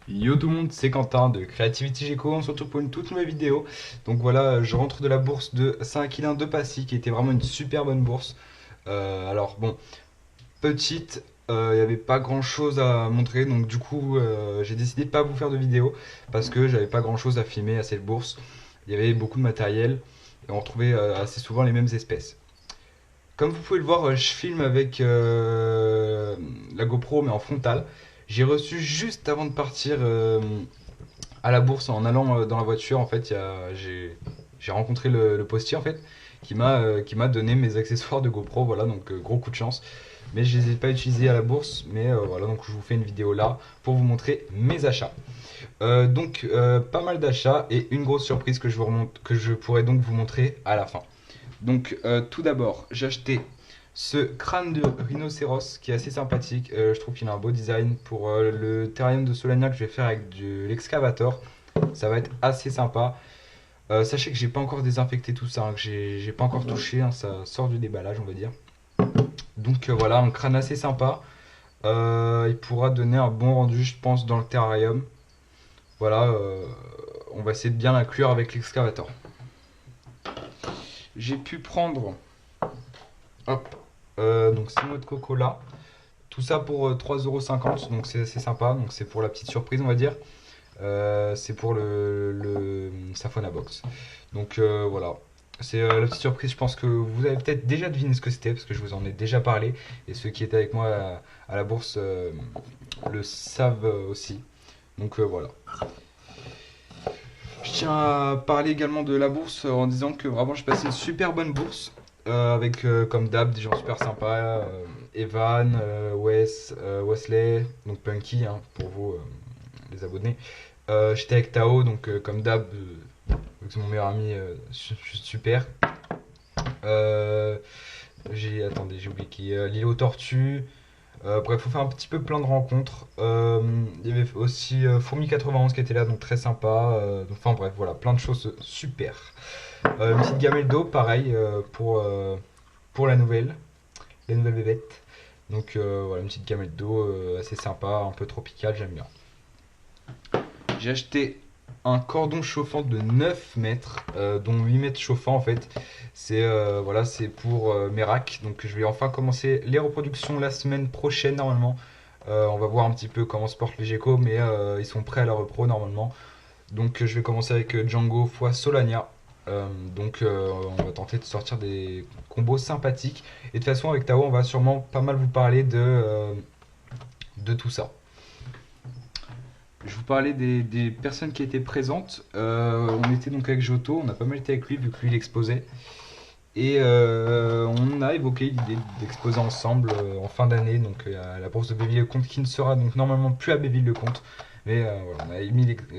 Yo tout le monde, c'est Quentin de Creativity Gecko, on se retrouve pour une toute nouvelle vidéo. Donc voilà, je rentre de la bourse de Saint-Aquilin de Passy qui était vraiment une super bonne bourse. Alors bon, petite, il n'y avait pas grand chose à montrer, donc du coup j'ai décidé de pas vous faire de vidéo parce que j'avais pas grand chose à filmer à cette bourse. Il y avait beaucoup de matériel et on retrouvait assez souvent les mêmes espèces. Comme vous pouvez le voir, je filme avec la GoPro mais en frontal. J'ai reçu juste avant de partir à la bourse en allant dans la voiture. En fait, j'ai rencontré le postier en fait qui m'a donné mes accessoires de GoPro. Voilà, donc gros coup de chance. Mais je les ai pas utilisés à la bourse. Mais voilà, donc je vous fais une vidéo là pour vous montrer mes achats. Pas mal d'achats et une grosse surprise que je pourrais donc vous montrer à la fin. Donc tout d'abord, j'ai acheté ce crâne de rhinocéros qui est assez sympathique. Je trouve qu'il a un beau design pour le terrarium de Solania que je vais faire avec de l'excavator. Ça va être assez sympa. Sachez que j'ai pas encore désinfecté tout ça, hein, que j'ai pas encore touché, hein, ça sort du déballage on va dire. Donc voilà, un crâne assez sympa. Il pourra donner un bon rendu je pense dans le terrarium. Voilà, on va essayer de bien l'inclure avec l'excavator. J'ai pu prendre, hop, donc 6 noix de coco là. Tout ça pour 3,50 €, donc c'est assez sympa. Donc c'est pour la petite surprise, on va dire. C'est pour le Safona Box. Donc voilà. C'est la petite surprise. Je pense que vous avez peut-être déjà deviné ce que c'était parce que je vous en ai déjà parlé. Et ceux qui étaient avec moi à la bourse le savent aussi. Donc voilà. Je tiens à parler également de la bourse en disant que vraiment j'ai passé une super bonne bourse avec comme d'hab des gens super sympas, Evan, Wesley, donc Punky hein, pour vous les abonnés. J'étais avec Tao donc comme d'hab, c'est mon meilleur ami, super. Euh, j'ai oublié qui, Lilo Tortue. Bref, faut faire un petit peu plein de rencontres. Il y avait aussi Fourmi 91 qui était là, donc très sympa. Enfin bref, voilà, plein de choses super. Une petite gamelle d'eau, pareil, pour la nouvelle bébête. Donc voilà, une petite gamelle d'eau assez sympa, un peu tropicale, j'aime bien. J'ai acheté un cordon chauffant de 9 mètres, dont 8 mètres chauffants en fait. C'est pour mes racks. Donc je vais enfin commencer les reproductions la semaine prochaine normalement. On va voir un petit peu comment se portent les geckos, mais ils sont prêts à la repro normalement. Donc je vais commencer avec Django x Solania. On va tenter de sortir des combos sympathiques. Et de toute façon avec Tao on va sûrement pas mal vous parler de tout ça. Je vous parlais des personnes qui étaient présentes. On était donc avec Joto, on a pas mal été avec lui vu que lui il exposait. Et on a évoqué l'idée d'exposer ensemble en fin d'année, donc à la bourse de Béville-le-Comte qui ne sera donc normalement plus à Béville-le-Comte. Mais voilà,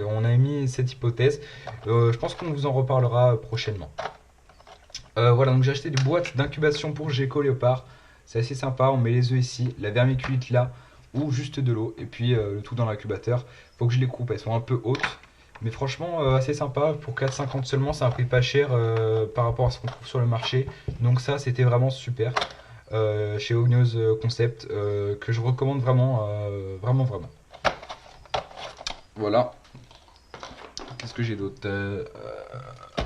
on a émis cette hypothèse. Je pense qu'on vous en reparlera prochainement. Voilà, donc j'ai acheté des boîtes d'incubation pour Gecko Léopard. C'est assez sympa, on met les œufs ici, la vermiculite là, ou juste de l'eau, et puis le tout dans l'incubateur. Faut que je les coupe, elles sont un peu hautes. Mais franchement, assez sympa, pour 4,50 seulement, c'est un prix pas cher par rapport à ce qu'on trouve sur le marché. Donc ça, c'était vraiment super. Chez Ogneuse Concept, que je recommande vraiment, vraiment, vraiment. Voilà. Qu'est-ce que j'ai d'autre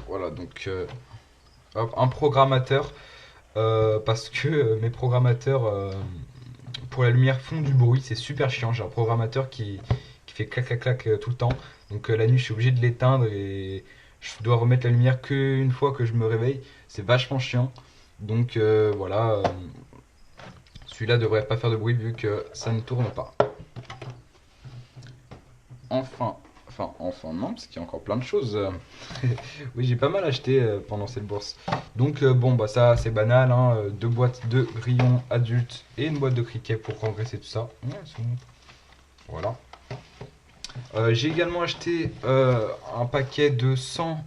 voilà, donc hop, un programmateur. Parce que mes programmateurs pour la lumière font du bruit, c'est super chiant. J'ai un programmateur qui fait clac clac clac tout le temps. Donc la nuit, je suis obligé de l'éteindre et je dois remettre la lumière qu'une fois que je me réveille. C'est vachement chiant. Donc voilà, celui-là devrait pas faire de bruit vu que ça ne tourne pas. Enfin, enfin non, parce qu'il y a encore plein de choses. Oui, j'ai pas mal acheté pendant cette bourse. Donc bon, bah ça c'est banal, hein, deux boîtes de grillons adultes et une boîte de criquets pour engraisser tout ça. Ouais, voilà. J'ai également acheté un paquet de 100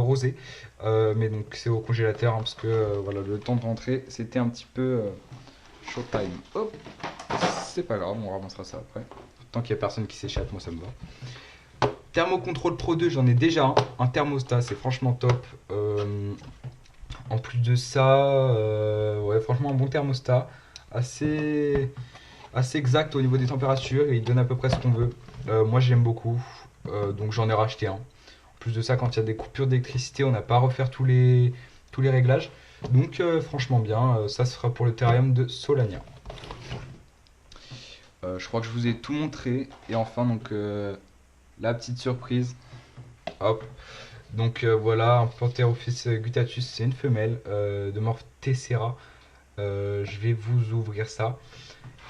rosés. Mais donc c'est au congélateur hein, parce que voilà, le temps de rentrer c'était un petit peu showtime. Hop, c'est pas grave, on ramassera ça après. Tant qu'il y a personne qui s'échappe, moi ça me va. Thermocontrol Pro 2, j'en ai déjà un thermostat, c'est franchement top. En plus de ça, ouais, franchement un bon thermostat, assez, assez exact au niveau des températures et il donne à peu près ce qu'on veut. Moi j'aime beaucoup, donc j'en ai racheté un. En plus de ça, quand il y a des coupures d'électricité, on n'a pas à refaire tous les réglages. Donc franchement bien, ça sera pour le terrarium de Solania. Je crois que je vous ai tout montré. Et enfin, donc la petite surprise. Hop. Donc voilà, un Pantherophis guttatus, c'est une femelle de morphe Tessera. Je vais vous ouvrir ça.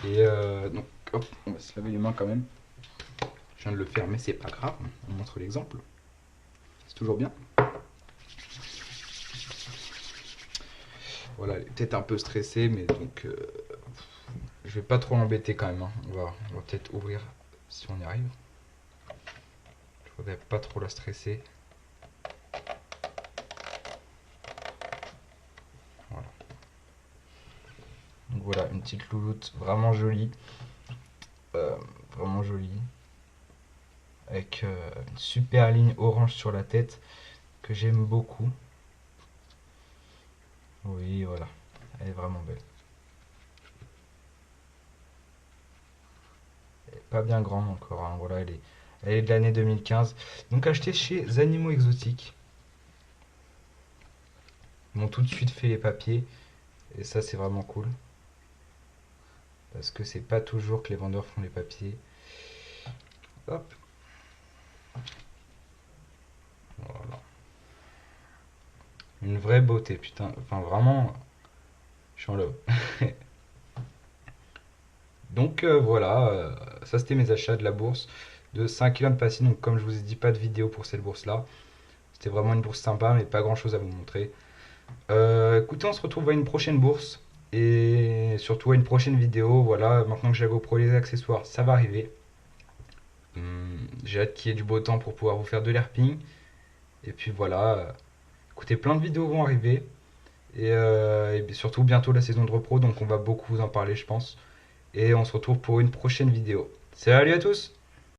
Et donc, hop, on va se laver les mains quand même. Je viens de le faire, mais c'est pas grave. On montre l'exemple. C'est toujours bien. Voilà, elle est peut-être un peu stressée, mais donc je vais pas trop l'embêter quand même, hein. On va peut-être ouvrir si on y arrive. Je voudrais pas trop la stresser. Voilà. Donc voilà, une petite louloute vraiment jolie. Vraiment jolie. Avec une super ligne orange sur la tête que j'aime beaucoup. Oui, voilà. Elle est vraiment belle. Elle est pas bien grande encore, hein. Voilà, elle est de l'année 2015. Donc achetée chez Animaux Exotiques. Ils m'ont tout de suite fait les papiers. Et ça, c'est vraiment cool. Parce que c'est pas toujours que les vendeurs font les papiers. Hop. Voilà. Une vraie beauté, putain. Enfin, vraiment, je suis en love. Donc voilà, ça c'était mes achats de la bourse de 5 kilos de passy. Donc comme je vous ai dit, pas de vidéo pour cette bourse-là. C'était vraiment une bourse sympa, mais pas grand-chose à vous montrer. Écoutez, on se retrouve à une prochaine bourse. Et surtout à une prochaine vidéo. Voilà, maintenant que j'ai la GoPro, les accessoires, ça va arriver. J'ai hâte qu'il y ait du beau temps pour pouvoir vous faire de l'herping. Et puis voilà, écoutez, plein de vidéos vont arriver. Et surtout bientôt la saison de repro, donc on va beaucoup vous en parler, je pense. Et on se retrouve pour une prochaine vidéo. Salut à tous!